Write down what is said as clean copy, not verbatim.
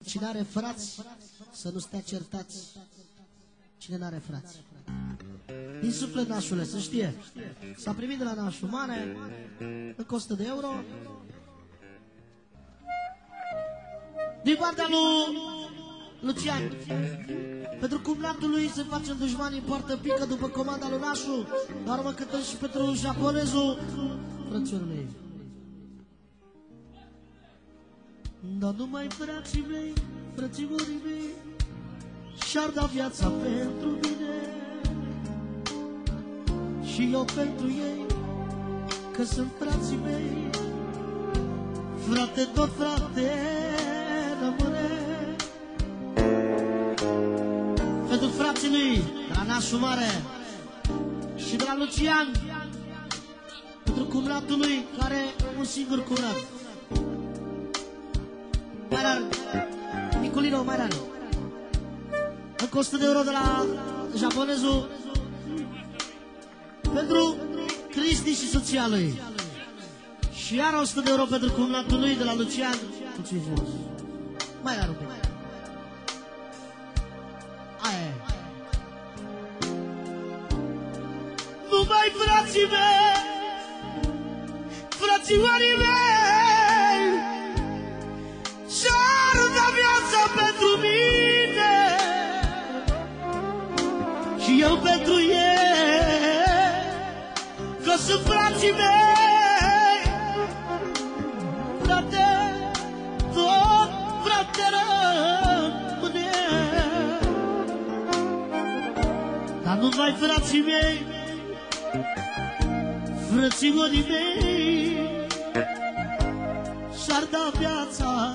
Cine are frați, să nu stea certați. Cine n-are frați. Din suflet, nașule, să știe. S-a primit de la nașul mare, încă 100 de euro. Din partea lui Lucian. Pentru cumnatul lui se face în dușmanii, poartă pică după comanda lui nașul. Dar mă cântăm și pentru japonezul frățiorul ei. Dar numai frații mei, frățiorii mei, și-ar da viața pentru mine și eu pentru ei, că sunt frații mei. Frate, tot frate rămâne. Pentru frații lui, de la nașul mare și de la Lucian, pentru cumnatul lui, care are un singur cumnat. Mai rar, Nicolino, mai rar. Încă 100 de euro de la japonezul pentru Cristi și soția lui. Și iar 100 de euro pentru cumnatul lui de la Lucian. Mai rar un pic. Aia e. Numai frații mei, frățiorii mei, și-ar da viața pentru mine și eu pentru ei, că sunt frații mei. Frate, tot frate rămâne. Dar numai frații mei, frățiorii mei, și-ar da viața